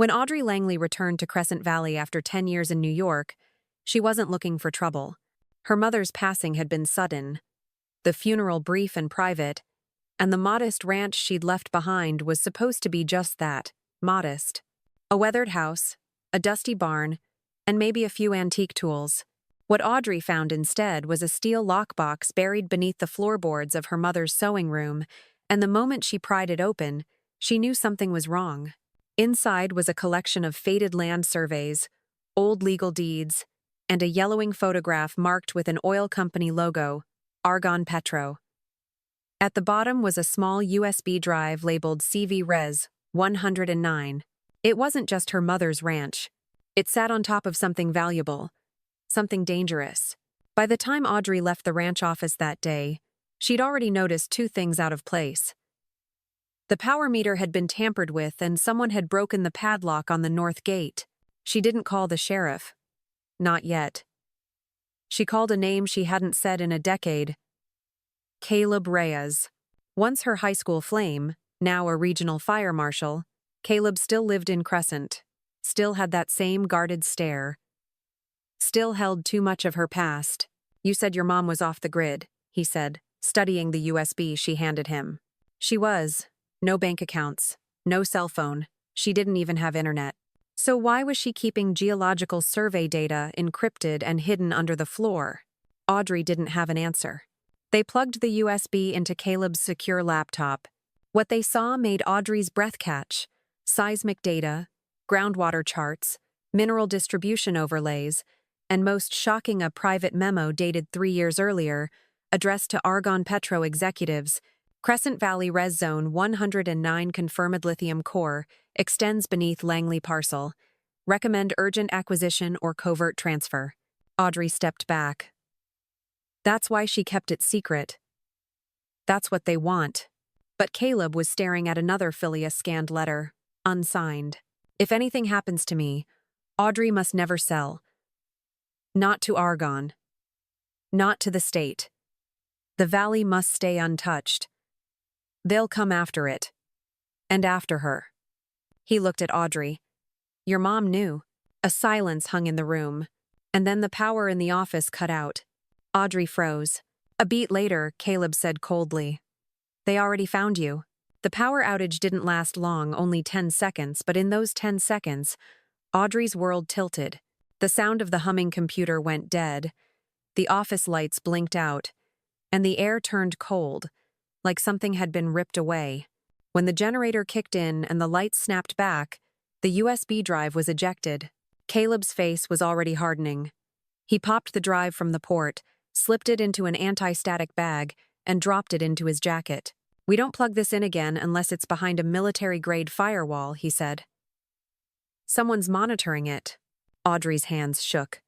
When Audrey Langley returned to Crescent Valley after 10 years in New York, she wasn't looking for trouble. Her mother's passing had been sudden, the funeral brief and private, and the modest ranch she'd left behind was supposed to be just that, modest. A weathered house, a dusty barn, and maybe a few antique tools. What Audrey found instead was a steel lockbox buried beneath the floorboards of her mother's sewing room, and the moment she pried it open, she knew something was wrong. Inside was a collection of faded land surveys, old legal deeds, and a yellowing photograph marked with an oil company logo, Argonne Petro. At the bottom was a small USB drive labeled CV Res 109. It wasn't just her mother's ranch. It sat on top of something valuable, something dangerous. By the time Audrey left the ranch office that day, she'd already noticed two things out of place. The power meter had been tampered with and someone had broken the padlock on the north gate. She didn't call the sheriff. Not yet. She called a name she hadn't said in a decade. Caleb Reyes. Once her high school flame, now a regional fire marshal, Caleb still lived in Crescent, still had that same guarded stare, still held too much of her past. "You said your mom was off the grid," he said, studying the USB she handed him. She was. No bank accounts, no cell phone, she didn't even have internet. So why was she keeping geological survey data encrypted and hidden under the floor? Audrey didn't have an answer. They plugged the USB into Caleb's secure laptop. What they saw made Audrey's breath catch. Seismic data, groundwater charts, mineral distribution overlays, and most shocking, a private memo dated 3 years earlier, addressed to Argonne Petro executives. Crescent Valley Res Zone 109 confirmed lithium core extends beneath Langley parcel. Recommend urgent acquisition or covert transfer. Audrey stepped back. That's why she kept it secret. That's what they want. But Caleb was staring at another Philia-scanned letter, unsigned. "If anything happens to me, Audrey must never sell. Not to Argonne. Not to the state. The valley must stay untouched. They'll come after it. And after her." He looked at Audrey. "Your mom knew." A silence hung in the room, and then the power in the office cut out. Audrey froze. A beat later, Caleb said coldly, "They already found you." The power outage didn't last long, only 10 seconds, but in those 10 seconds, Audrey's world tilted. The sound of the humming computer went dead, the office lights blinked out, and the air turned cold, like something had been ripped away. When the generator kicked in and the lights snapped back, the USB drive was ejected. Caleb's face was already hardening. He popped the drive from the port, slipped it into an anti-static bag, and dropped it into his jacket. "We don't plug this in again unless it's behind a military-grade firewall," he said. "Someone's monitoring it." Audrey's hands shook.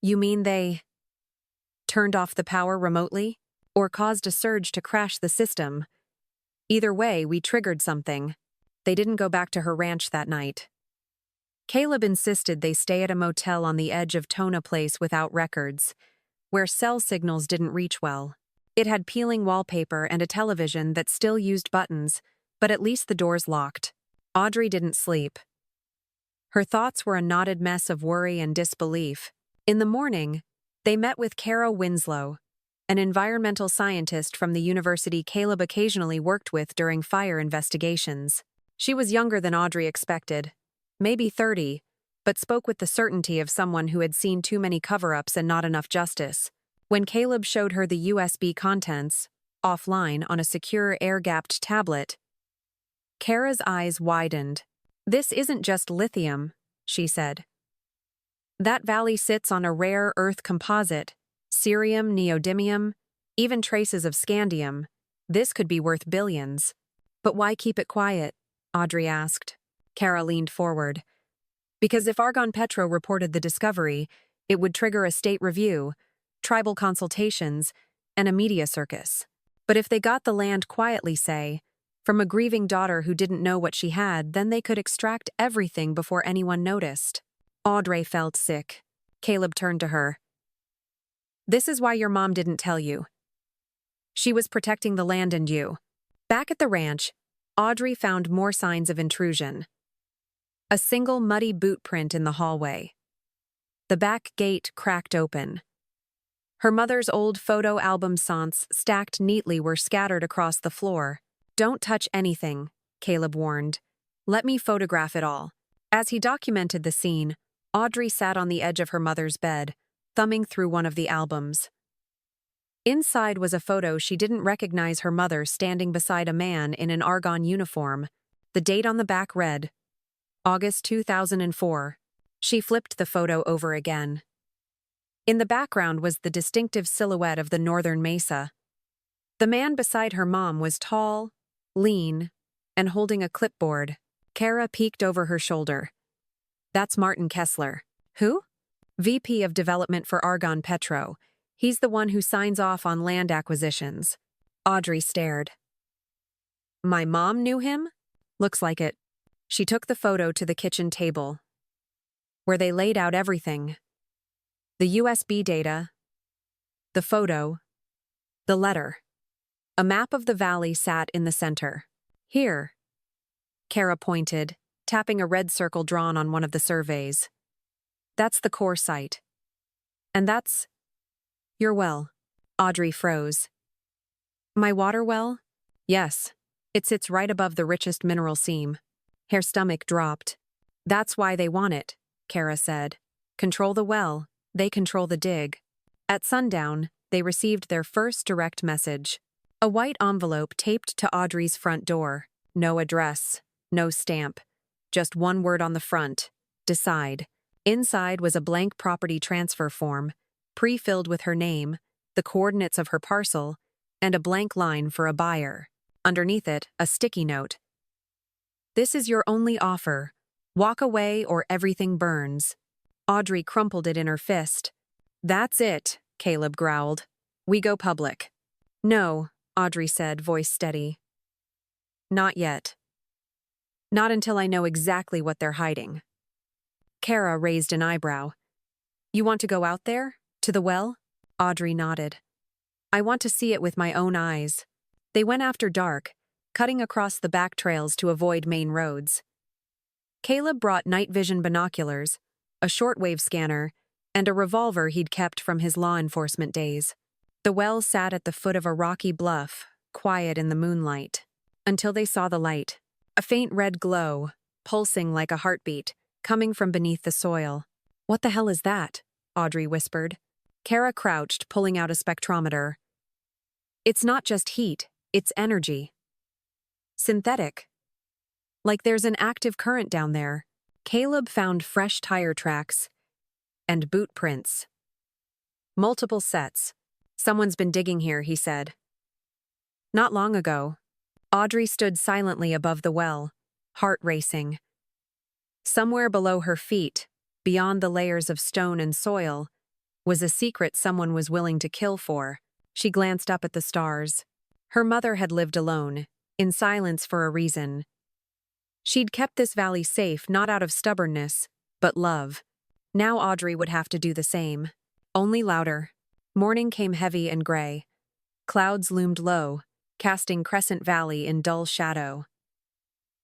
"You mean they turned off the power remotely? Or caused a surge to crash the system? Either way, we triggered something." They didn't go back to her ranch that night. Caleb insisted they stay at a motel on the edge of Tona Place without records, where cell signals didn't reach well. It had peeling wallpaper and a television that still used buttons, but at least the doors locked. Audrey didn't sleep. Her thoughts were a knotted mess of worry and disbelief. In the morning, they met with Kara Winslow, an environmental scientist from the university Caleb occasionally worked with during fire investigations. She was younger than Audrey expected, maybe 30, but spoke with the certainty of someone who had seen too many cover-ups and not enough justice. When Caleb showed her the USB contents, offline on a secure air-gapped tablet, Kara's eyes widened. "This isn't just lithium," she said. "That valley sits on a rare earth composite, cerium, neodymium, even traces of scandium. This could be worth billions." "But why keep it quiet?" Audrey asked. Kara leaned forward. "Because if Argonne Petro reported the discovery, it would trigger a state review, tribal consultations, and a media circus. But if they got the land quietly, say, from a grieving daughter who didn't know what she had, then they could extract everything before anyone noticed." Audrey felt sick. Caleb turned to her. "This is why your mom didn't tell you. She was protecting the land and you." Back at the ranch, Audrey found more signs of intrusion. A single muddy boot print in the hallway. The back gate cracked open. Her mother's old photo album cents stacked neatly were scattered across the floor. "Don't touch anything," Caleb warned. "Let me photograph it all." As he documented the scene, Audrey sat on the edge of her mother's bed, thumbing through one of the albums. Inside was a photo she didn't recognize her mother standing beside a man in an Argonne uniform. The date on the back read, August 2004. She flipped the photo over again. In the background was the distinctive silhouette of the northern mesa. The man beside her mom was tall, lean, and holding a clipboard. Kara peeked over her shoulder. "That's Martin Kessler." "Who?" "VP of Development for Argonne Petro. He's the one who signs off on land acquisitions." Audrey stared. "My mom knew him?" "Looks like it." She took the photo to the kitchen table, where they laid out everything. The USB data, the photo, the letter. A map of the valley sat in the center. "Here," Kara pointed, tapping a red circle drawn on one of the surveys. "That's the core site. And that's your well." Audrey froze. "My water well?" "Yes. It sits right above the richest mineral seam." Her stomach dropped. "That's why they want it," Kara said. "Control the well, they control the dig." At sundown, they received their first direct message. A white envelope taped to Audrey's front door. No address, no stamp. Just one word on the front, decide. Inside was a blank property transfer form, pre-filled with her name, the coordinates of her parcel, and a blank line for a buyer. Underneath it, a sticky note. "This is your only offer. Walk away or everything burns." Audrey crumpled it in her fist. "That's it," Caleb growled. "We go public." "No," Audrey said, voice steady. "Not yet. Not until I know exactly what they're hiding." Kara raised an eyebrow. "You want to go out there? To the well?" Audrey nodded. "I want to see it with my own eyes." They went after dark, cutting across the back trails to avoid main roads. Caleb brought night vision binoculars, a shortwave scanner, and a revolver he'd kept from his law enforcement days. The well sat at the foot of a rocky bluff, quiet in the moonlight, until they saw the light. A faint red glow, pulsing like a heartbeat, coming from beneath the soil. "What the hell is that?" Audrey whispered. Kara crouched, pulling out a spectrometer. "It's not just heat, it's energy. Synthetic. Like there's an active current down there." Caleb found fresh tire tracks and boot prints. "Multiple sets. Someone's been digging here," he said. "Not long ago." Audrey stood silently above the well, heart racing. Somewhere below her feet, beyond the layers of stone and soil, was a secret someone was willing to kill for. She glanced up at the stars. Her mother had lived alone, in silence for a reason. She'd kept this valley safe not out of stubbornness, but love. Now Audrey would have to do the same. Only louder. Morning came heavy and gray. Clouds loomed low, casting Crescent Valley in dull shadow.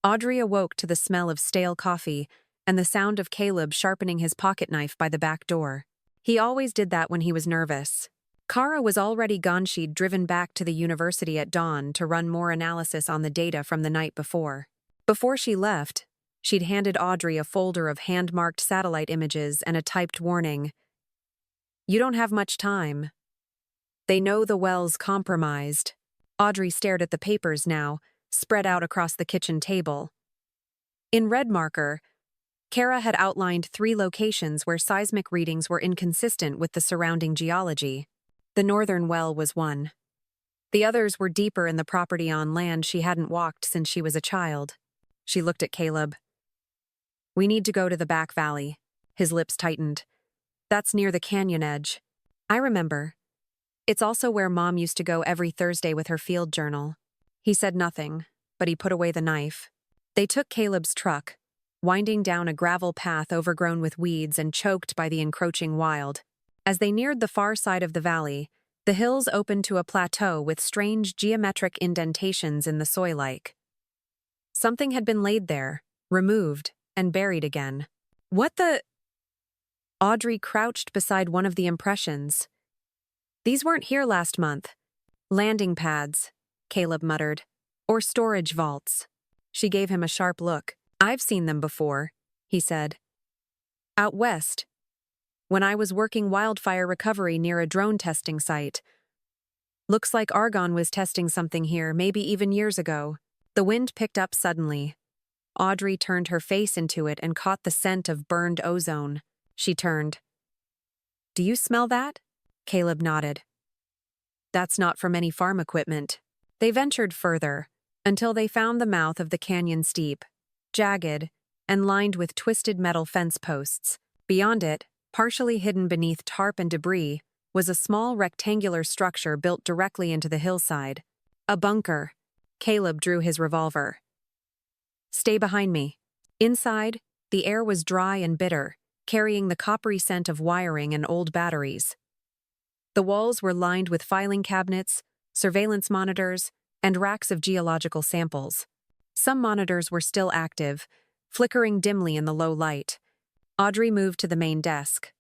Audrey awoke to the smell of stale coffee and the sound of Caleb sharpening his pocketknife by the back door. He always did that when he was nervous. Kara was already gone. She'd driven back to the university at dawn to run more analysis on the data from the night before. Before she left, she'd handed Audrey a folder of hand-marked satellite images and a typed warning. "You don't have much time. They know the well's compromised." Audrey stared at the papers now, spread out across the kitchen table. In red marker, Kara had outlined 3 locations where seismic readings were inconsistent with the surrounding geology. The northern well was one. The others were deeper in the property on land she hadn't walked since she was a child. She looked at Caleb. "We need to go to the back valley." His lips tightened. "That's near the canyon edge." "I remember. It's also where Mom used to go every Thursday with her field journal." He said nothing, but he put away the knife. They took Caleb's truck, winding down a gravel path overgrown with weeds and choked by the encroaching wild. As they neared the far side of the valley, the hills opened to a plateau with strange geometric indentations in the soil-like. Something had been laid there, removed, and buried again. What the? Audrey crouched beside one of the impressions. These weren't here last month. Landing pads, Caleb muttered. Or storage vaults. She gave him a sharp look. I've seen them before, he said. Out west. When I was working wildfire recovery near a drone testing site. Looks like Argonne was testing something here, maybe even years ago. The wind picked up suddenly. Audrey turned her face into it and caught the scent of burned ozone. She turned. Do you smell that? Caleb nodded. That's not from any farm equipment. They ventured further, until they found the mouth of the canyon steep, jagged, and lined with twisted metal fence posts. Beyond it, partially hidden beneath tarp and debris, was a small rectangular structure built directly into the hillside. A bunker. Caleb drew his revolver. Stay behind me. Inside, the air was dry and bitter, carrying the coppery scent of wiring and old batteries. The walls were lined with filing cabinets, surveillance monitors, and racks of geological samples. Some monitors were still active, flickering dimly in the low light. Audrey moved to the main desk.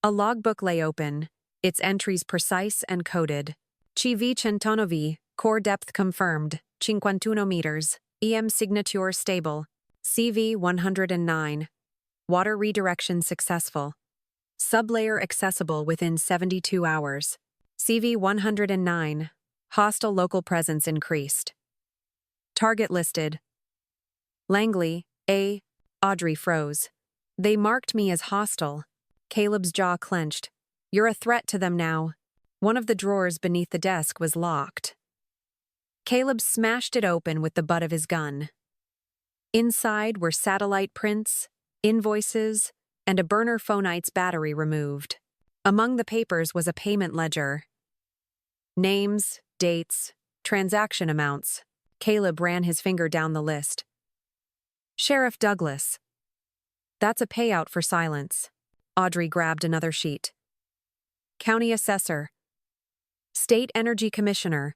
A logbook lay open, its entries precise and coded. Civi centonovi, core depth confirmed, 51 meters, EM signature stable, CV 109. Water redirection successful. Sublayer accessible within 72 hours. CV 109. Hostile local presence increased. Target listed. Langley, A. Audrey froze. They marked me as hostile. Caleb's jaw clenched. You're a threat to them now. One of the drawers beneath the desk was locked. Caleb smashed it open with the butt of his gun. Inside were satellite prints, invoices, and a burner phoneite's battery removed. Among the papers was a payment ledger. Names, dates, transaction amounts. Caleb ran his finger down the list. Sheriff Douglas. That's a payout for silence. Audrey grabbed another sheet. County Assessor. State Energy Commissioner.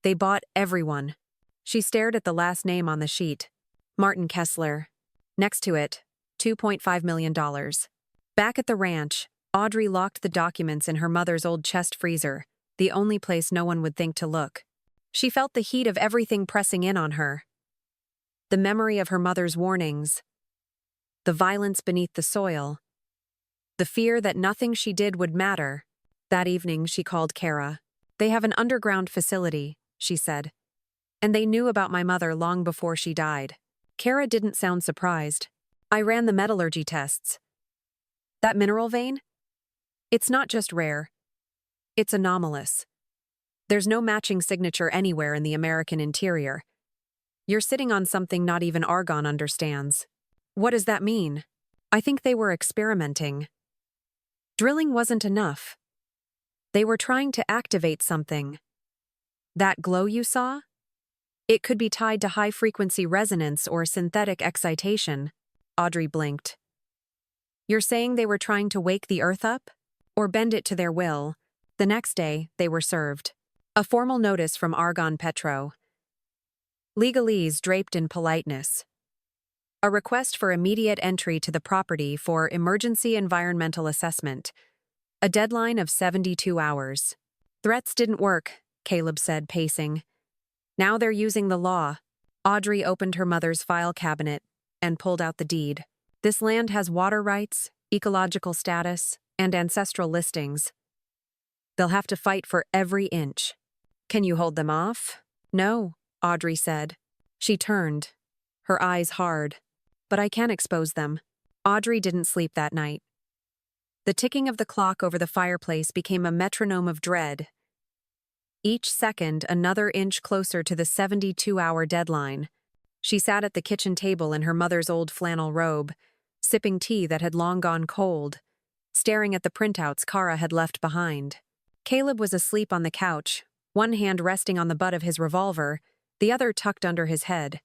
They bought everyone. She stared at the last name on the sheet. Martin Kessler. Next to it, $2.5 million. Back at the ranch, Audrey locked the documents in her mother's old chest freezer, the only place no one would think to look. She felt the heat of everything pressing in on her. The memory of her mother's warnings. The violence beneath the soil. The fear that nothing she did would matter. That evening, she called Kara. They have an underground facility, she said. And they knew about my mother long before she died. Kara didn't sound surprised. I ran the metallurgy tests. That mineral vein? It's not just rare. It's anomalous. There's no matching signature anywhere in the American interior. You're sitting on something not even Argonne understands. What does that mean? I think they were experimenting. Drilling wasn't enough. They were trying to activate something. That glow you saw? It could be tied to high-frequency resonance or synthetic excitation. Audrey blinked. You're saying they were trying to wake the Earth up? Or bend it to their will? The next day, they were served. A formal notice from Argonne Petro. Legalese draped in politeness. A request for immediate entry to the property for emergency environmental assessment. A deadline of 72 hours. Threats didn't work, Caleb said, pacing. Now they're using the law. Audrey opened her mother's file cabinet and pulled out the deed. This land has water rights, ecological status, and ancestral listings. They'll have to fight for every inch. Can you hold them off? No, Audrey said. She turned, her eyes hard. But I can't expose them. Audrey didn't sleep that night. The ticking of the clock over the fireplace became a metronome of dread. Each second, another inch closer to the 72-hour deadline. She sat at the kitchen table in her mother's old flannel robe, sipping tea that had long gone cold, staring at the printouts Kara had left behind. Caleb was asleep on the couch, one hand resting on the butt of his revolver, the other tucked under his head.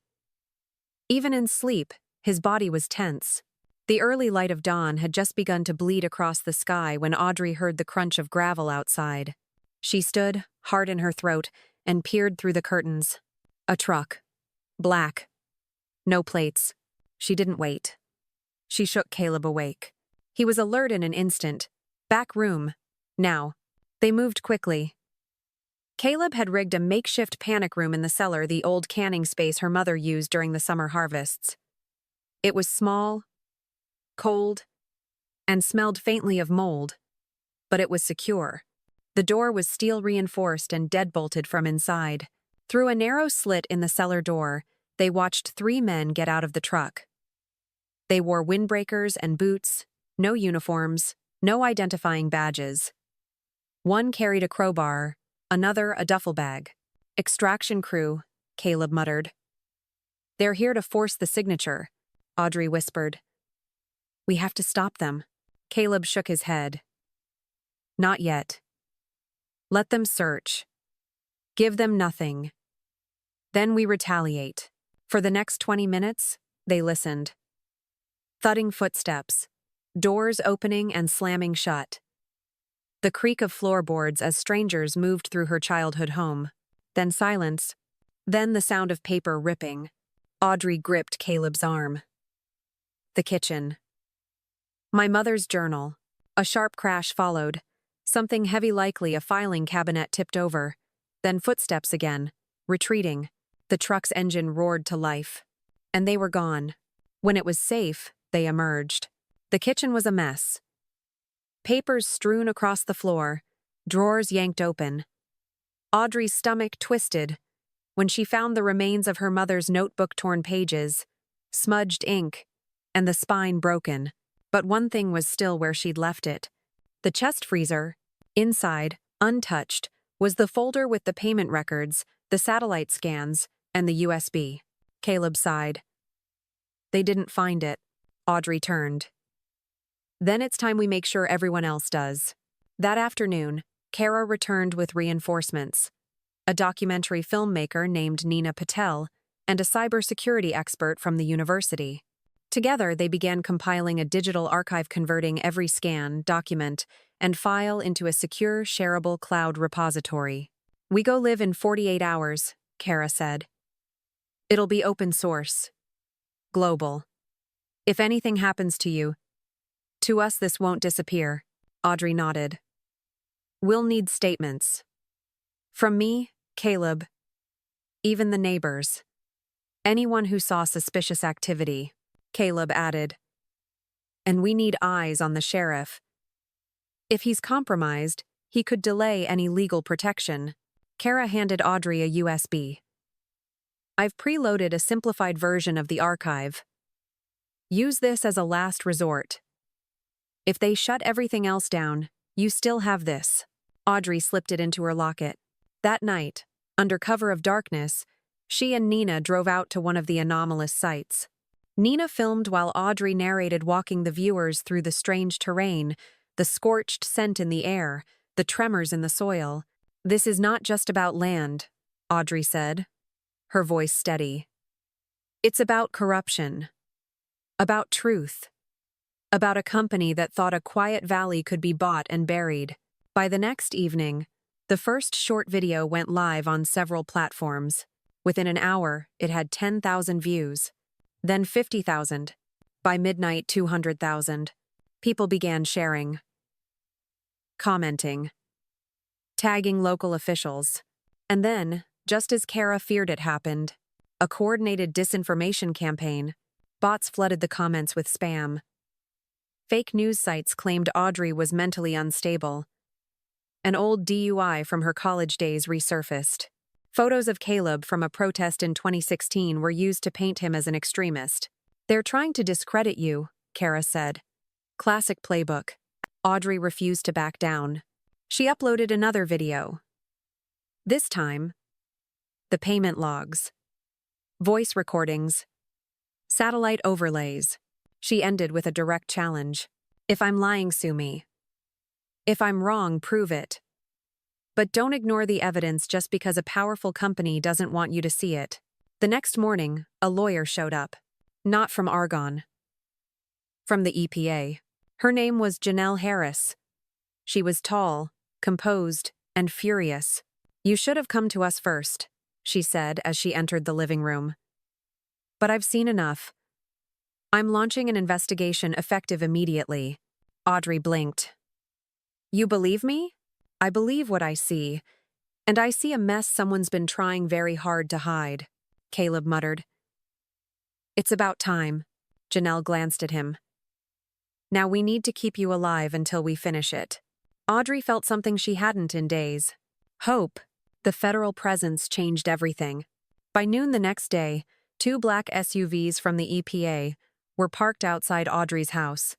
Even in sleep, his body was tense. The early light of dawn had just begun to bleed across the sky when Audrey heard the crunch of gravel outside. She stood, heart in her throat, and peered through the curtains. A truck. Black. No plates. She didn't wait. She shook Caleb awake. He was alert in an instant. Back room. Now. They moved quickly. Caleb had rigged a makeshift panic room in the cellar, the old canning space her mother used during the summer harvests. It was small, cold, and smelled faintly of mold, but it was secure. The door was steel-reinforced and deadbolted from inside. Through a narrow slit in the cellar door, they watched 3 men get out of the truck. They wore windbreakers and boots, no uniforms, no identifying badges. One carried a crowbar, another a duffel bag. "Extraction crew," Caleb muttered. "They're here to force the signature," Audrey whispered. "We have to stop them." Caleb shook his head. "Not yet. Let them search. Give them nothing. Then we retaliate." For the next 20 minutes, they listened. Thudding footsteps, doors opening and slamming shut. The creak of floorboards as strangers moved through her childhood home. Then silence. Then the sound of paper ripping. Audrey gripped Caleb's arm. The kitchen. "My mother's journal." A sharp crash followed. Something heavy, likely a filing cabinet, tipped over. Then footsteps again, retreating. The truck's engine roared to life. And they were gone. When it was safe, they emerged. The kitchen was a mess. Papers strewn across the floor, drawers yanked open. Audrey's stomach twisted when she found the remains of her mother's notebook, torn pages, smudged ink, and the spine broken. But one thing was still where she'd left it. The chest freezer. Inside, untouched, was the folder with the payment records, the satellite scans, and the USB. Caleb sighed. "They didn't find it." Audrey turned. "Then it's time we make sure everyone else does." That afternoon, Kara returned with reinforcements. A documentary filmmaker named Nina Patel and a cybersecurity expert from the university. Together, they began compiling a digital archive, converting every scan, document, and file into a secure, shareable cloud repository. "We go live in 48 hours, Kara said. "It'll be open source. Global. If anything happens to you, to us this won't disappear." Audrey nodded. "We'll need statements. From me, Caleb. Even the neighbors. Anyone who saw suspicious activity," Caleb added. "And we need eyes on the sheriff. If he's compromised, he could delay any legal protection." Kara handed Audrey a USB. "I've preloaded a simplified version of the archive. Use this as a last resort. If they shut everything else down, you still have this." Audrey slipped it into her locket. That night, under cover of darkness, she and Nina drove out to one of the anomalous sites. Nina filmed while Audrey narrated, walking the viewers through the strange terrain, the scorched scent in the air, the tremors in the soil. "This is not just about land," Audrey said, her voice steady. "It's about corruption. About truth. About a company that thought a quiet valley could be bought and buried." By the next evening, the first short video went live on several platforms. Within an hour, it had 10,000 views. Then 50,000. By midnight, 200,000. People began sharing, commenting, tagging local officials. And then, just as Kara feared it happened, a coordinated disinformation campaign. Bots flooded the comments with spam. Fake news sites claimed Audrey was mentally unstable. An old DUI from her college days resurfaced. Photos of Caleb from a protest in 2016 were used to paint him as an extremist. "They're trying to discredit you," Kara said. Classic playbook. Audrey refused to back down. She uploaded another video. This time, the payment logs, voice recordings, satellite overlays. She ended with a direct challenge. "If I'm lying, sue me. If I'm wrong, prove it. But don't ignore the evidence just because a powerful company doesn't want you to see it." The next morning, a lawyer showed up. Not from Argonne. From the EPA. Her name was Janelle Harris. She was tall, composed, and furious. "You should have come to us first," she said as she entered the living room. "But I've seen enough. I'm launching an investigation effective immediately. Audrey blinked. You believe me? I believe what I see. And I see a mess someone's been trying very hard to hide, Caleb muttered. It's about time. Janelle glanced at him. Now we need to keep you alive until we finish it. Audrey felt something she hadn't in days. Hope. The federal presence changed everything. By noon the next day, 2 black SUVs from the EPA were parked outside Audrey's house.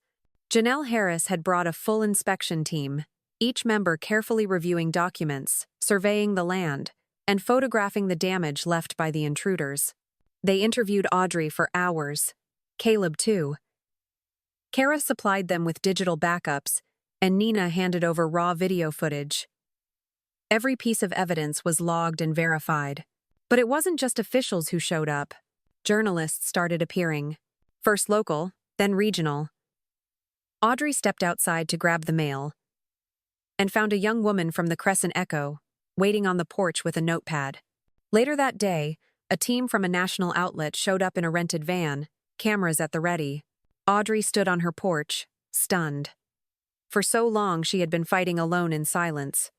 Janelle Harris had brought a full inspection team, each member carefully reviewing documents, surveying the land, and photographing the damage left by the intruders. They interviewed Audrey for hours. Caleb, too. Kara supplied them with digital backups, and Nina handed over raw video footage. Every piece of evidence was logged and verified. But it wasn't just officials who showed up. Journalists started appearing. First local, then regional. Audrey stepped outside to grab the mail and found a young woman from the Crescent Echo waiting on the porch with a notepad. Later that day, a team from a national outlet showed up in a rented van, cameras at the ready. Audrey stood on her porch, stunned. For so long she had been fighting alone in silence.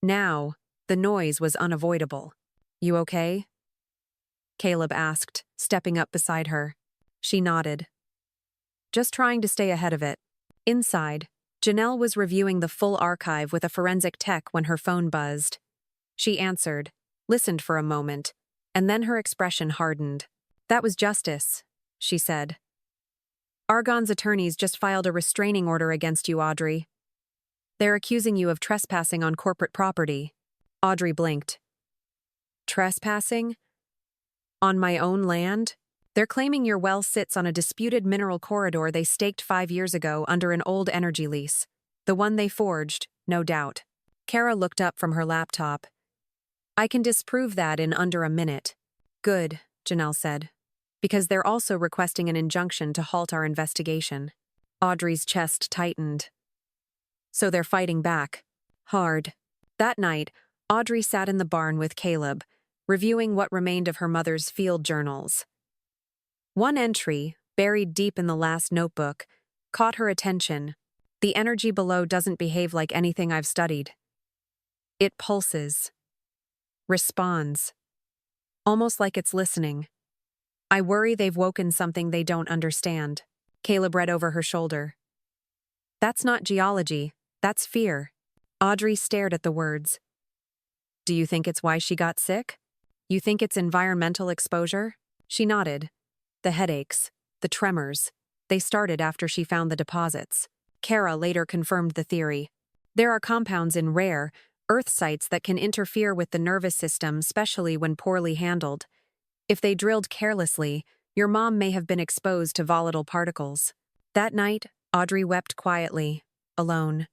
Now, the noise was unavoidable. You okay? Caleb asked, stepping up beside her. She nodded. Just trying to stay ahead of it. Inside, Janelle was reviewing the full archive with a forensic tech when her phone buzzed. She answered, listened for a moment, and then her expression hardened. That was Justice, she said. Argonne's attorneys just filed a restraining order against you, Audrey. They're accusing you of trespassing on corporate property. Audrey blinked. Trespassing? On my own land? They're claiming your well sits on a disputed mineral corridor they staked 5 years ago under an old energy lease. The one they forged, no doubt. Kara looked up from her laptop. I can disprove that in under a minute. Good, Janelle said. Because they're also requesting an injunction to halt our investigation. Audrey's chest tightened. So they're fighting back. Hard. That night, Audrey sat in the barn with Caleb, reviewing what remained of her mother's field journals. One entry, buried deep in the last notebook, caught her attention. The energy below doesn't behave like anything I've studied. It pulses. Responds. Almost like it's listening. I worry they've woken something they don't understand. Caleb read over her shoulder. That's not geology, that's fear. Audrey stared at the words. Do you think it's why she got sick? You think it's environmental exposure? She nodded. The headaches, the tremors, they started after she found the deposits. Kara later confirmed the theory. There are compounds in rare, earth sites that can interfere with the nervous system, especially when poorly handled. If they drilled carelessly, your mom may have been exposed to volatile particles. That night, Audrey wept quietly, alone.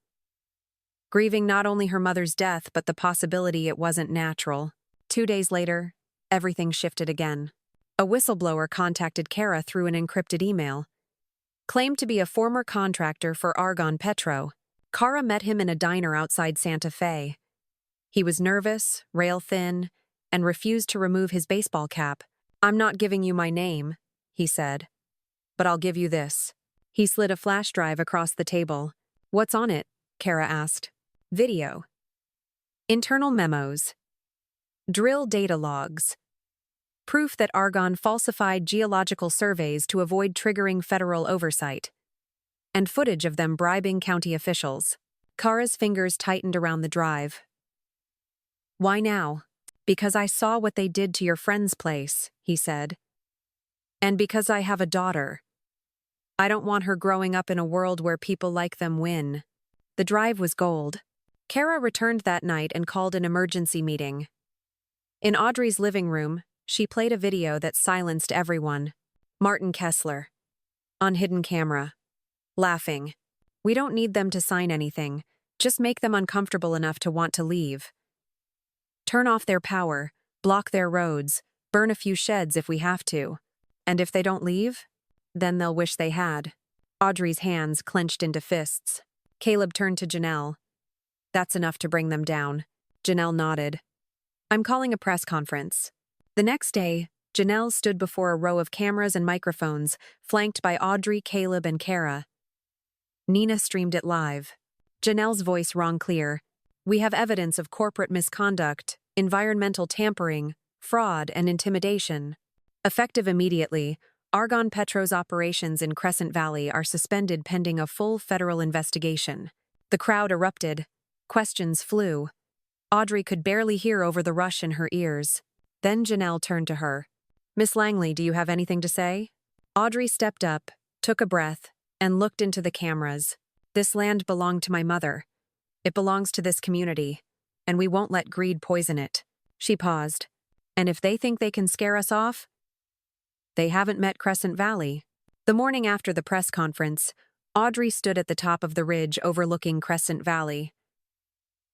Grieving not only her mother's death but the possibility it wasn't natural. 2 days later, everything shifted again. A whistleblower contacted Kara through an encrypted email. Claimed to be a former contractor for Argonne Petro. Kara met him in a diner outside Santa Fe. He was nervous, rail-thin, and refused to remove his baseball cap. I'm not giving you my name, he said. But I'll give you this. He slid a flash drive across the table. What's on it? Kara asked. Video. Internal memos. Drill data logs. Proof that Argonne falsified geological surveys to avoid triggering federal oversight. And footage of them bribing county officials. Kara's fingers tightened around the drive. Why now? Because I saw what they did to your friend's place, he said. And because I have a daughter. I don't want her growing up in a world where people like them win. The drive was gold. Kara returned that night and called an emergency meeting. In Audrey's living room, she played a video that silenced everyone. Martin Kessler. On hidden camera. Laughing. We don't need them to sign anything. Just make them uncomfortable enough to want to leave. Turn off their power, block their roads, burn a few sheds if we have to. And if they don't leave, then they'll wish they had. Audrey's hands clenched into fists. Caleb turned to Janelle. That's enough to bring them down. Janelle nodded. I'm calling a press conference. The next day, Janelle stood before a row of cameras and microphones, flanked by Audrey, Caleb, and Kara. Nina streamed it live. Janelle's voice rang clear. "We have evidence of corporate misconduct, environmental tampering, fraud, and intimidation. Effective immediately, Argonne Petro's operations in Crescent Valley are suspended pending a full federal investigation." The crowd erupted. Questions flew. Audrey could barely hear over the rush in her ears. Then Janelle turned to her. "Miss Langley, do you have anything to say?" Audrey stepped up, took a breath, and looked into the cameras. "This land belonged to my mother. It belongs to this community, and we won't let greed poison it." She paused. "And if they think they can scare us off, they haven't met Crescent Valley." The morning after the press conference, Audrey stood at the top of the ridge overlooking Crescent Valley.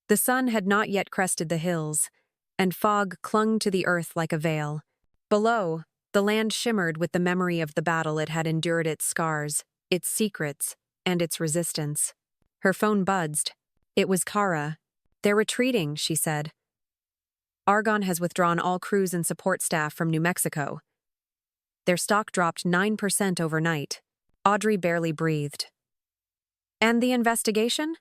The sun had not yet crested the hills, and fog clung to the earth like a veil. Below, the land shimmered with the memory of the battle it had endured, its scars, its secrets, and its resistance. Her phone buzzed. It was Kara. "They're retreating," she said. "Argonne has withdrawn all crews and support staff from New Mexico. Their stock dropped 9% overnight." Audrey barely breathed. "And the investigation?"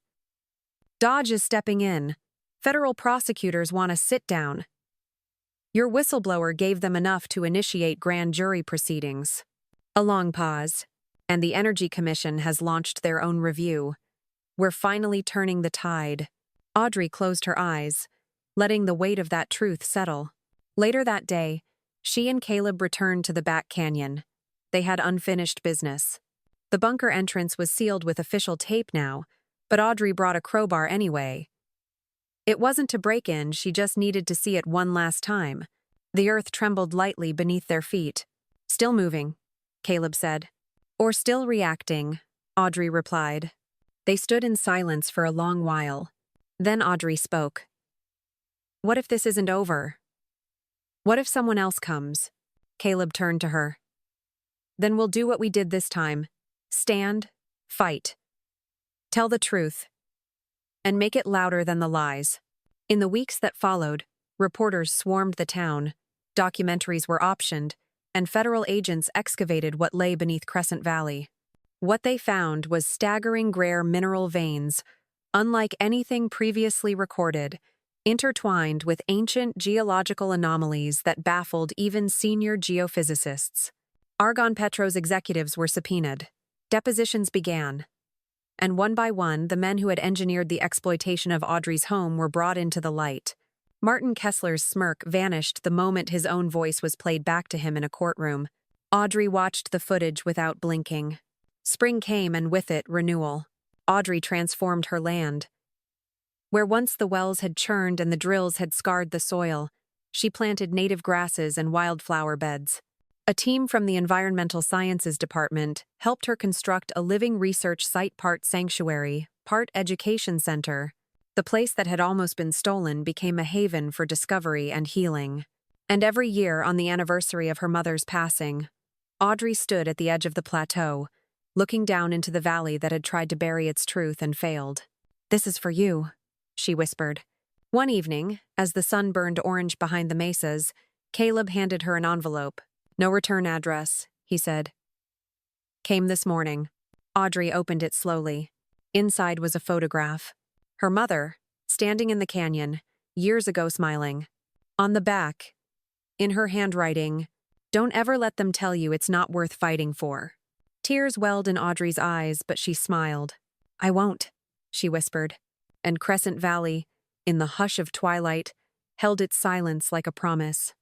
"Dodge is stepping in. Federal prosecutors want a sit-down. Your whistleblower gave them enough to initiate grand jury proceedings." A long pause. "And the Energy Commission has launched their own review. We're finally turning the tide." Audrey closed her eyes, letting the weight of that truth settle. Later that day, she and Caleb returned to the back canyon. They had unfinished business. The bunker entrance was sealed with official tape now, but Audrey brought a crowbar anyway. It wasn't to break in, she just needed to see it one last time. The earth trembled lightly beneath their feet. "Still moving," Caleb said. "Or still reacting," Audrey replied. They stood in silence for a long while. Then Audrey spoke. "What if this isn't over? What if someone else comes?" Caleb turned to her. "Then we'll do what we did this time. Stand, fight. Tell the truth. And make it louder than the lies." In the weeks that followed, reporters swarmed the town, documentaries were optioned, and federal agents excavated what lay beneath Crescent Valley. What they found was staggering rare mineral veins, unlike anything previously recorded, intertwined with ancient geological anomalies that baffled even senior geophysicists. Argonne Petro's executives were subpoenaed. Depositions began. And one by one, the men who had engineered the exploitation of Audrey's home were brought into the light. Martin Kessler's smirk vanished the moment his own voice was played back to him in a courtroom. Audrey watched the footage without blinking. Spring came, and with it, renewal. Audrey transformed her land. Where once the wells had churned and the drills had scarred the soil, she planted native grasses and wildflower beds. A team from the Environmental Sciences Department helped her construct a living research site, part sanctuary, part education center. The place that had almost been stolen became a haven for discovery and healing. And every year, on the anniversary of her mother's passing, Audrey stood at the edge of the plateau, looking down into the valley that had tried to bury its truth and failed. "This is for you," she whispered. One evening, as the sun burned orange behind the mesas, Caleb handed her an envelope. "No return address," he said. "Came this morning." Audrey opened it slowly. Inside was a photograph. Her mother, standing in the canyon, years ago smiling. On the back, in her handwriting, "Don't ever let them tell you it's not worth fighting for." Tears welled in Audrey's eyes, but she smiled. "I won't," she whispered. And Crescent Valley, in the hush of twilight, held its silence like a promise.